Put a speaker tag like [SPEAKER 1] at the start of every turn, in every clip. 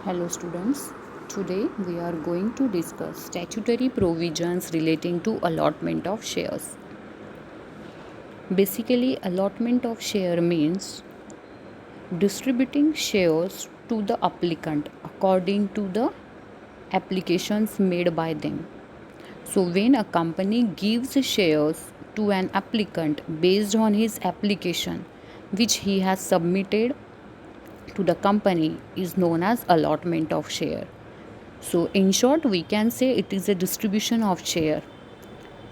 [SPEAKER 1] Hello students, today we are going to discuss statutory provisions relating to allotment of shares. Basically, allotment of share means distributing shares to the applicant according to the applications made by them. So when a company gives shares to an applicant based on his application which he has submitted to the company is known as allotment of share. So in short, we can say it is a distribution of share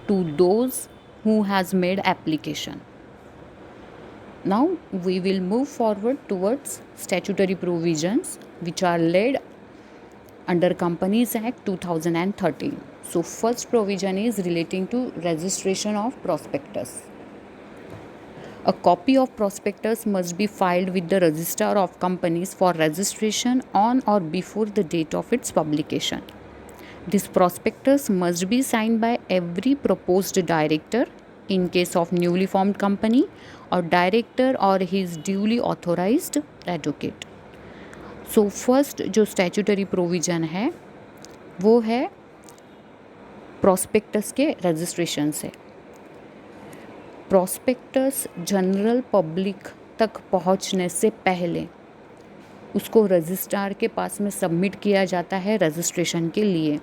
[SPEAKER 1] to those who has made application. Now we will move forward towards statutory provisions which are laid under Companies Act 2013. So first provision is relating to registration of prospectus. A copy of prospectus must be filed with the Registrar of Companies for registration on or before the date of its publication. This prospectus must be signed by every proposed director in case of newly formed company or director or his duly authorized advocate. So first जो statutory provision है वो है prospectus के registration से। Prospectus general public तक पहुंचने से पहले उसको रजिस्ट्रार के पास में सबमिट किया जाता है रजिस्ट्रेशन के लिए।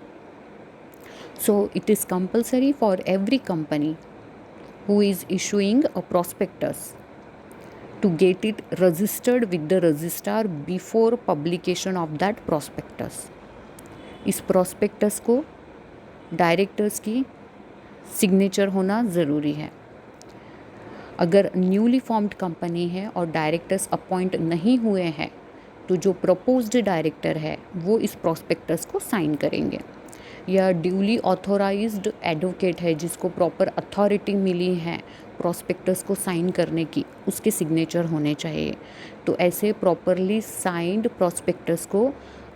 [SPEAKER 1] So it is compulsory for every company who is issuing a prospectus to get it registered with the registrar before publication of that prospectus. इस prospectus को डायरेक्टर्स की सिग्नेचर होना ज़रूरी है। अगर न्यूली फॉर्म्ड कंपनी है और डायरेक्टर्स अपॉइंट नहीं हुए हैं तो जो प्रपोज्ड डायरेक्टर है वो इस प्रॉस्पेक्टस को साइन करेंगे, या ड्यूली ऑथोराइज्ड एडवोकेट है जिसको प्रॉपर अथॉरिटी मिली है प्रॉस्पेक्टस को साइन करने की, उसके सिग्नेचर होने चाहिए। तो ऐसे प्रॉपरली साइंड प्रॉस्पेक्टस को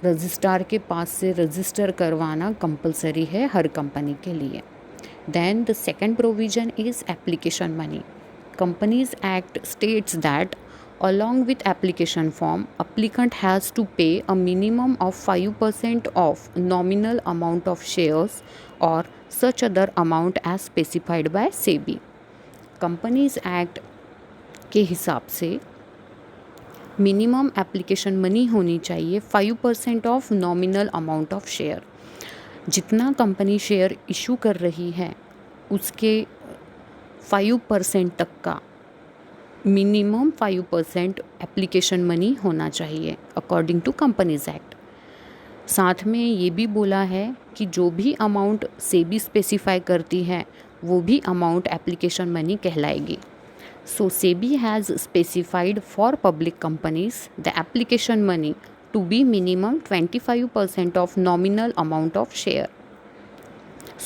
[SPEAKER 1] रजिस्ट्रार के पास से रजिस्टर करवाना कंपलसरी है हर कंपनी के लिए। Then the second provision is application money. Companies Act states that along with application form, applicant has to pay a minimum of 5% of nominal amount of shares or such other amount as specified by SEBI. Companies Act के हिसाब से minimum application money होनी चाहिए 5% of nominal amount of share. जितना company share issue कर रही है उसके 5% तक का मिनिमम 5% एप्लीकेशन मनी होना चाहिए अकॉर्डिंग टू कंपनीज एक्ट। साथ में ये भी बोला है कि जो भी अमाउंट सेबी स्पेसिफाई करती है वो भी अमाउंट एप्लीकेशन मनी कहलाएगी। So SEBI has specified for public companies the application money to be minimum 25% of nominal amount of share.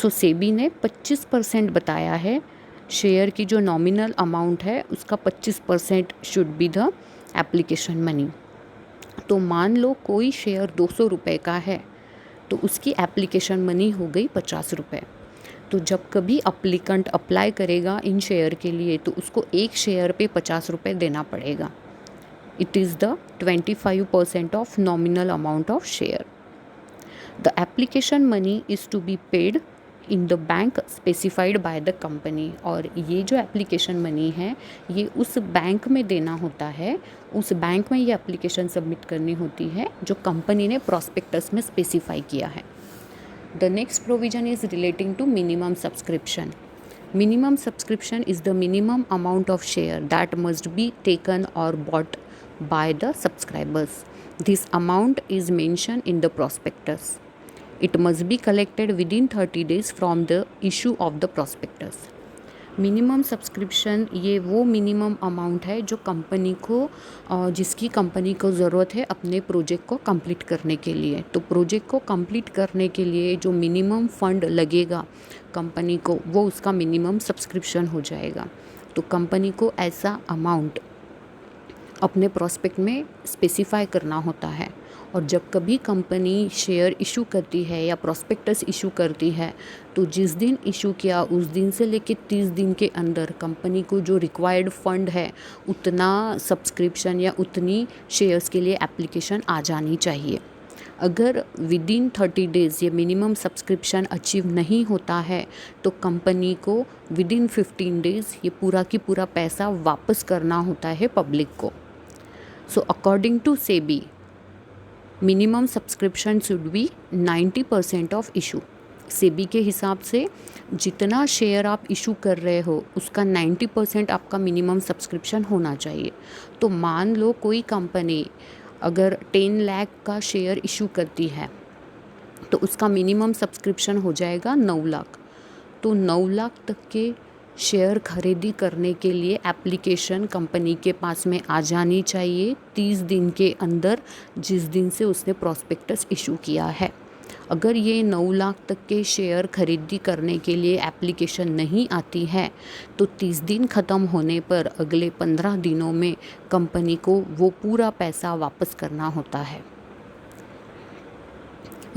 [SPEAKER 1] So SEBI ने 25% बताया है, शेयर की जो नॉमिनल अमाउंट है उसका 25% should be the application money. तो मान लो कोई शेयर 200 रुपये का है तो उसकी एप्लीकेशन मनी हो गई 50 रुपये। तो जब कभी अप्लीकेंट अप्लाई करेगा इन शेयर के लिए तो उसको एक शेयर पे 50 रुपये देना पड़ेगा। It is the 25% of nominal amount of share. The application money is to be paid in the bank specified by the company. और ये जो एप्लीकेशन मनी है ये उस बैंक में देना होता है, उस बैंक में ये एप्लीकेशन सबमिट करनी होती है जो कंपनी ने प्रॉस्पेक्टस में स्पेसिफाई किया है। The next provision is relating to minimum subscription. Minimum subscription is the minimum amount of share that must be taken और bought by the subscribers. This amount is mention in the prospectus. It must be collected within 30 days from the issue of the prospectus. Minimum subscription ये वो minimum amount है जो company को जिसकी company को ज़रूरत है अपने प्रोजेक्ट को कंप्लीट करने के लिए। तो प्रोजेक्ट को कंप्लीट करने के लिए जो मिनिमम फंड लगेगा कंपनी को वो उसका मिनिमम सब्सक्रिप्शन हो जाएगा। तो कंपनी को ऐसा अमाउंट अपने प्रॉस्पेक्ट में स्पेसिफाई करना होता है। और जब कभी कंपनी शेयर इशू करती है या प्रॉस्पेक्टस इशू करती है तो जिस दिन इशू किया उस दिन से लेकर 30 दिन के अंदर कंपनी को जो रिक्वायर्ड फंड है उतना सब्सक्रिप्शन या उतनी शेयर्स के लिए एप्लीकेशन आ जानी चाहिए। अगर विदिन 30 डेज़ ये मिनिमम सब्सक्रिप्शन अचीव नहीं होता है तो कंपनी को विदिन 15 डेज़ ये पूरा की पूरा पैसा वापस करना होता है पब्लिक को। So according to SEBI minimum subscription should be 90% of issue. SEBI के हिसाब से जितना शेयर आप इशू कर रहे हो उसका 90% आपका मिनिमम सब्सक्रिप्शन होना चाहिए। तो मान लो कोई कंपनी अगर 10 लाख का शेयर इशू करती है तो उसका मिनिमम सब्सक्रिप्शन हो जाएगा 9 लाख। तो 9 लाख तक के शेयर खरीदी करने के लिए एप्लीकेशन कंपनी के पास में आ जानी चाहिए 30 दिन के अंदर, जिस दिन से उसने प्रॉस्पेक्टस इशू किया है। अगर ये 9 लाख तक के शेयर खरीदी करने के लिए एप्लीकेशन नहीं आती है तो 30 दिन ख़त्म होने पर अगले 15 दिनों में कंपनी को वो पूरा पैसा वापस करना होता है।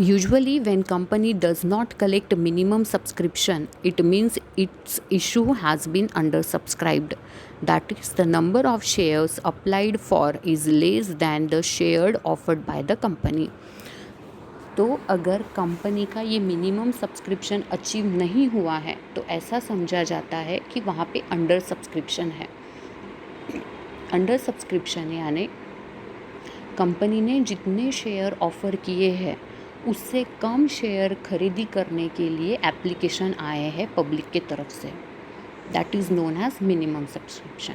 [SPEAKER 1] Usually when company does not collect minimum subscription, it means its issue has been undersubscribed. That is, the number of shares applied for is less than the share offered by the company. तो अगर company का ये minimum subscription achieve नहीं हुआ है तो ऐसा समझा जाता है कि वहाँ पे अंडर सब्सक्रिप्शन है। अंडर सब्सक्रिप्शन यानी कंपनी ने जितने शेयर ऑफ़र किए हैं उससे कम शेयर खरीदी करने के लिए एप्लीकेशन आए हैं पब्लिक के तरफ से। That is known as minimum subscription.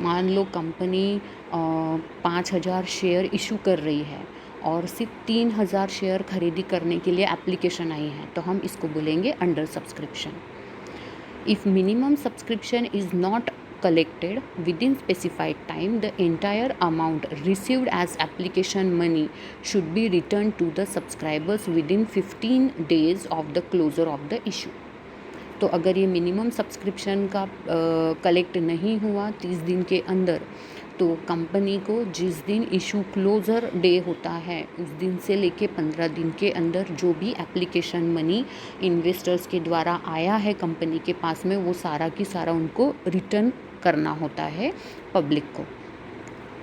[SPEAKER 1] मान लो कंपनी 5,000 शेयर इशू कर रही है और सिर्फ 3,000 शेयर खरीदी करने के लिए एप्लीकेशन आई है तो हम इसको बोलेंगे under subscription. If minimum subscription is not collected within specified time, the entire amount received as application money should be returned to the subscribers within 15 days of the closure of the issue. तो अगर ये minimum subscription का collect नहीं हुआ 30 दिन के अंदर तो कंपनी को जिस दिन इशू क्लोज़र डे होता है उस दिन से लेके 15 दिन के अंदर जो भी एप्लीकेशन मनी इन्वेस्टर्स के द्वारा आया है कंपनी के पास में वो सारा की सारा उनको रिटर्न करना होता है पब्लिक को।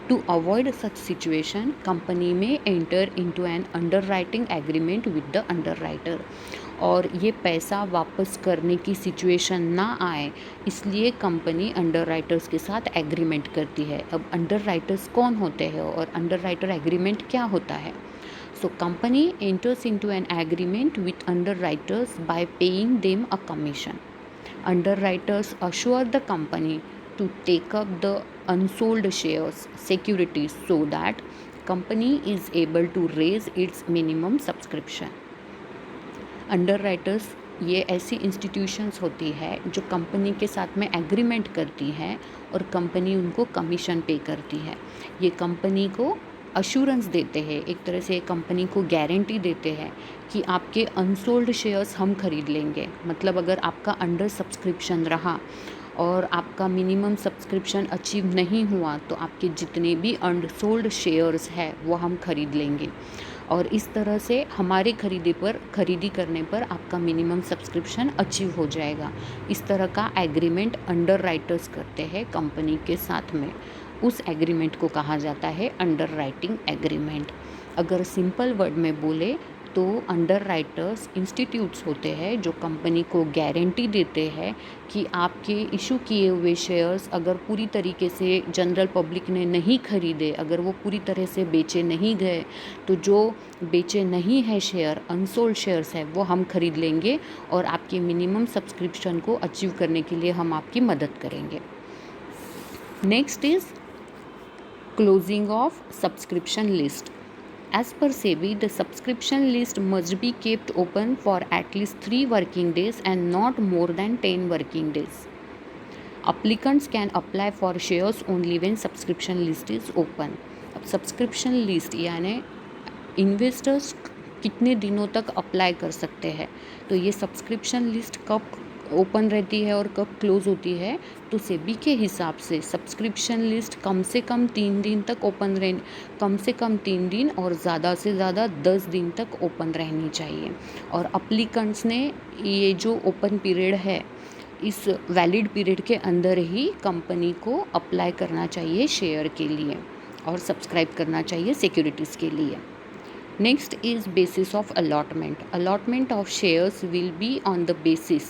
[SPEAKER 1] To avoid such situation company में enter into an underwriting agreement with the underwriter. और ये पैसा वापस करने की सिचुएशन ना आए इसलिए कंपनी अंडर राइटर्स के साथ एग्रीमेंट करती है। अब अंडर राइटर्स कौन होते हैं और अंडर राइटर एग्रीमेंट क्या होता है? So company enters into an agreement with under writers bye paying them a commission. Under writers assure the company to take up the unsold shares securities so that company is able to raise its minimum subscription. Underwriters ये ऐसी institutions होती है जो company के साथ में agreement करती है और कंपनी उनको कमीशन पे करती है। ये कंपनी को अश्योरेंस देते हैं, एक तरह से कंपनी को गारंटी देते हैं कि आपके अनसोल्ड शेयर्स हम खरीद लेंगे। मतलब अगर आपका अंडर सब्सक्रिप्शन रहा और आपका मिनिमम सब्सक्रिप्शन अचीव नहीं हुआ तो आपके जितने भी अनसोल्ड शेयर्स है वो हम खरीद लेंगे और इस तरह से हमारे खरीदी करने पर आपका मिनिमम सब्सक्रिप्शन अचीव हो जाएगा। इस तरह का एग्रीमेंट अंडर राइटर्स करते हैं कंपनी के साथ में। उस एग्रीमेंट को कहा जाता है अंडर राइटिंग एग्रीमेंट। अगर सिंपल वर्ड में बोले तो अंडर राइटर्स इंस्टीट्यूट्स होते हैं जो कंपनी को गारंटी देते हैं कि आपके इशू किए हुए शेयर्स अगर पूरी तरीके से जनरल पब्लिक ने नहीं खरीदे, अगर वो पूरी तरह से बेचे नहीं गए तो जो बेचे नहीं है शेयर, अनसोल्ड शेयर्स है, वो हम खरीद लेंगे और आपके मिनिमम सब्सक्रिप्शन को अचीव करने के लिए हम आपकी मदद करेंगे। Next is closing of subscription list. As per SEBI, the subscription list must be kept open for at least 3 working days and not more than 10 working days. Applicants can apply for shares only when subscription list is open. अब subscription list यानी investors कितने दिनों तक apply कर सकते हैं, तो ये सब्सक्रिप्शन लिस्ट कब ओपन रहती है और कब क्लोज़ होती है, तो सेबी के हिसाब से सब्सक्रिप्शन लिस्ट कम से कम 3 दिन तक कम से कम 3 दिन और ज़्यादा से ज़्यादा 10 दिन तक ओपन रहनी चाहिए। और अप्लीकेंट्स ने ये जो ओपन पीरियड है इस वैलिड पीरियड के अंदर ही कंपनी को अप्लाई करना चाहिए शेयर के लिए और सब्सक्राइब करना चाहिए सिक्योरिटीज़ के लिए। Next is basis of allotment. Allotment of shares will be on the basis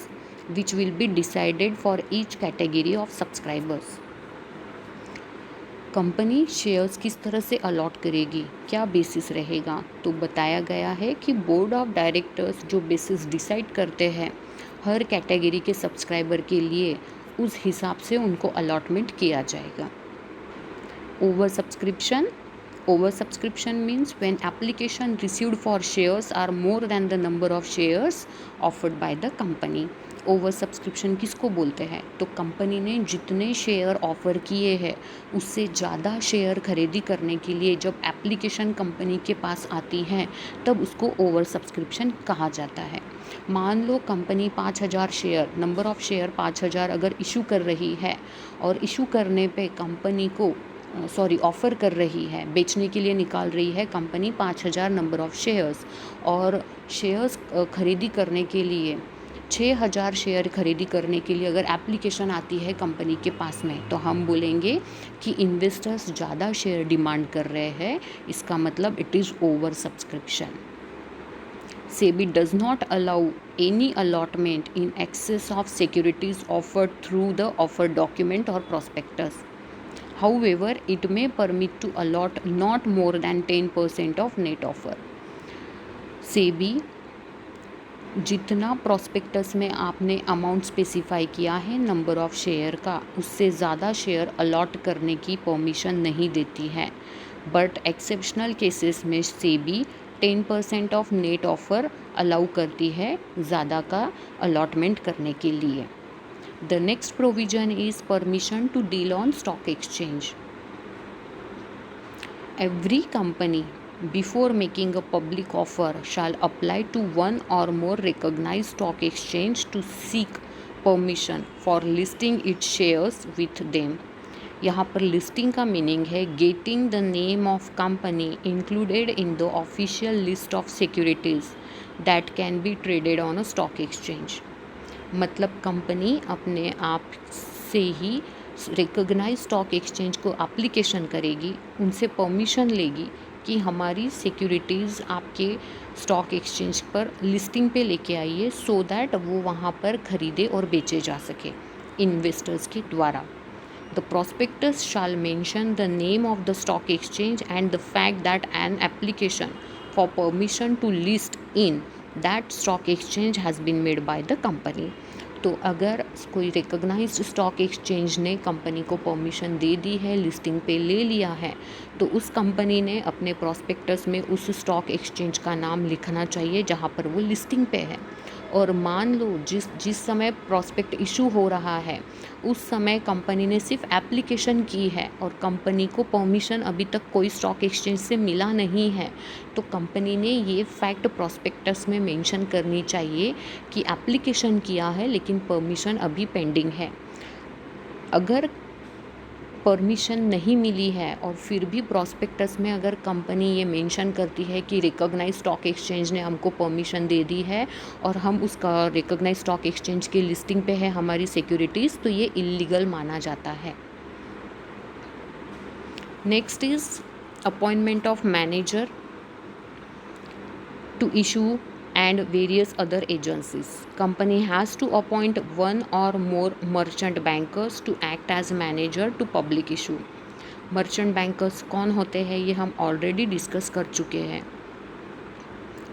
[SPEAKER 1] which will be decided for each category of subscribers. Company shares किस तरह से अलॉट करेगी, क्या बेसिस रहेगा, तो बताया गया है कि बोर्ड ऑफ डायरेक्टर्स जो बेसिस डिसाइड करते हैं हर कैटेगरी के सब्सक्राइबर के लिए, उस हिसाब से उनको अलॉटमेंट किया जाएगा. Over subscription. Oversubscription means when application received for shares are more than the number of shares offered by the company. Oversubscription किसको बोलते हैं, तो कंपनी ने जितने शेयर ऑफ़र किए हैं उससे ज़्यादा शेयर खरीदी करने के लिए जब एप्लीकेशन कंपनी के पास आती है तब उसको ओवर सब्सक्रिप्शन कहा जाता है. मान लो company 5000 share, number of share 5000 अगर इशू कर रही है और इशू करने पे कंपनी को ऑफ़र कर रही है, बेचने के लिए निकाल रही है कंपनी 5000 नंबर ऑफ़ शेयर्स, और शेयर्स खरीदी करने के लिए 6000 शेयर खरीदी करने के लिए अगर एप्लीकेशन आती है कंपनी के पास में, तो हम बोलेंगे कि इन्वेस्टर्स ज़्यादा शेयर डिमांड कर रहे हैं, इसका मतलब it is over subscription. SEBI does not allow any allotment in excess of securities offered through the offer document or prospectus. However, it may permit to allot not more than 10% of net offer. SEBI जितना prospectus में आपने amount specify किया है number of share का, उससे ज़्यादा share allot करने की परमिशन नहीं देती है. बट एक्सेप्शनल केसेस में SEBI 10% of net offer allow करती है ज़्यादा का अलॉटमेंट करने के लिए. The next provision is permission to deal on stock exchange. Every company before making a public offer shall apply to one or more recognized stock exchange to seek permission for listing its shares with them. यहाँ पर listing का meaning है getting the name of company included in the official list of securities that can be traded on a stock exchange. मतलब company अपने आप से ही recognise stock exchange को application करेगी, उनसे परमिशन लेगी कि हमारी सिक्योरिटीज़ आपके स्टॉक एक्सचेंज पर लिस्टिंग पे लेके आइए, सो दैट वो वहाँ पर खरीदे और बेचे जा सके इन्वेस्टर्स के द्वारा. The prospectus shall mention the name of the stock exchange and the fact that an application for permission to list in that stock exchange has been made by the company. तो अगर कोई recognised stock exchange ने company को permission दे दी है, listing पे ले लिया है, तो उस कंपनी ने अपने प्रॉस्पेक्टस में उस स्टॉक एक्सचेंज का नाम लिखना चाहिए जहाँ पर वो लिस्टिंग पे है. और मान लो जिस समय प्रॉस्पेक्ट इशू हो रहा है उस समय कंपनी ने सिर्फ एप्लीकेशन की है और कंपनी को परमिशन अभी तक कोई स्टॉक एक्सचेंज से मिला नहीं है, तो कंपनी ने ये फैक्ट प्रॉस्पेक्टस में मेंशन करनी चाहिए कि एप्लीकेशन किया है लेकिन परमिशन अभी पेंडिंग है. अगर परमिशन नहीं मिली है और फिर भी प्रॉस्पेक्टस में अगर कंपनी ये मेंशन करती है कि रिकॉग्नाइज स्टॉक एक्सचेंज ने हमको परमिशन दे दी है और हम उसका रिकॉग्नाइज स्टॉक एक्सचेंज की लिस्टिंग पे है हमारी सिक्योरिटीज़, तो ये इलीगल माना जाता है. Next is appointment of manager to issue and various other agencies. Company has to appoint one or more merchant bankers to act as manager to public issue. Merchant bankers कौन होते हैं ये हम ऑलरेडी डिस्कस कर चुके हैं.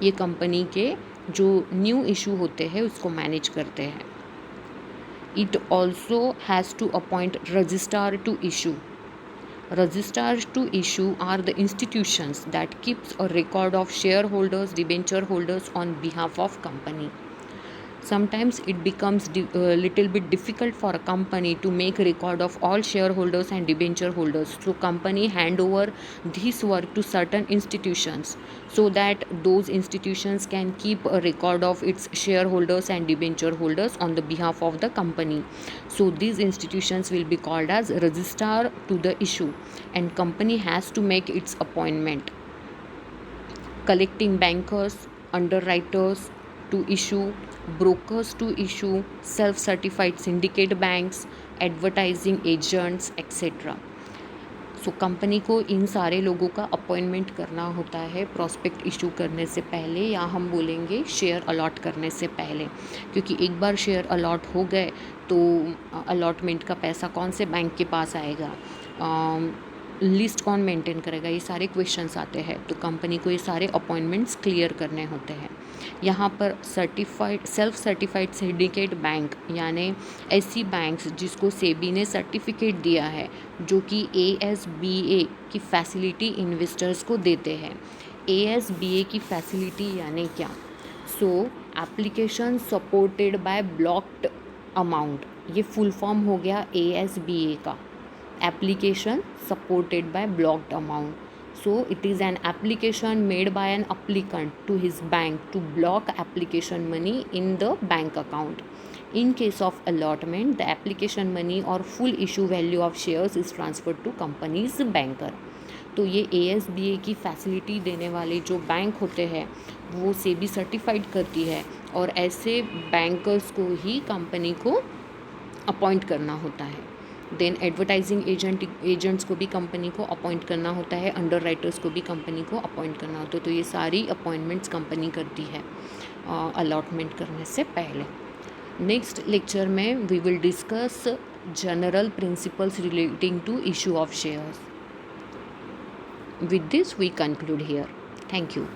[SPEAKER 1] ये company के जो न्यू इशू होते हैं उसको मैनेज करते हैं. It also has to appoint registrar to issue. Registrars to issue are the institutions that keeps a record of shareholders, debenture holders on behalf of company. Sometimes it becomes a little bit difficult for a company to make record of all shareholders and debenture holders. So company hand over this work to certain institutions so that those institutions can keep a record of its shareholders and debenture holders on the behalf of the company. So these institutions will be called as registrar to the issue, and company has to make its appointment. Collecting bankers, underwriters to issue, brokers to issue, self-certified syndicate banks, advertising agents, etc. So company को इन सारे लोगों का appointment करना होता है prospect issue करने से पहले, या हम बोलेंगे शेयर अलॉट करने से पहले, क्योंकि एक बार शेयर अलॉट हो गए तो अलॉटमेंट का पैसा कौन से बैंक के पास आएगा, लिस्ट कौन मेंटेन करेगा, ये सारे क्वेश्चंस आते हैं। तो कंपनी को ये सारे अपॉइंटमेंट्स क्लियर करने होते हैं। यहाँ पर सेल्फ सर्टिफाइड सिंडिकेट बैंक यानी ऐसी बैंक्स जिसको सेबी ने सर्टिफिकेट दिया है, जो कि ASBA की फैसिलिटी इन्वेस्टर्स को देते हैं। ASBA की फैसिलिटी यानी क्या? सो application supported by blocked amount, ये फुल फॉर्म हो गया ASBA का, application supported by blocked amount. So it is an application made by an applicant to his bank to block application money in the bank account. In case of allotment, the application money or full issue value of shares is transferred to company's banker. तो ये ASBA की facility देने वाले जो bank होते हैं वो SEBI certified करती है, और ऐसे बैंकर्स को ही कंपनी को अपॉइंट करना होता है। देन एडवर्टाइजिंग एजेंट्स को भी कंपनी को अपॉइंट करना होता है, अंडर राइटर्स को भी कंपनी को अपॉइंट करना होता है। तो ये सारी अपॉइंटमेंट्स कंपनी करती है अलॉटमेंट करने से पहले। नेक्स्ट लेक्चर में we will discuss general principles relating to issue of shares. With this we conclude here. Thank you.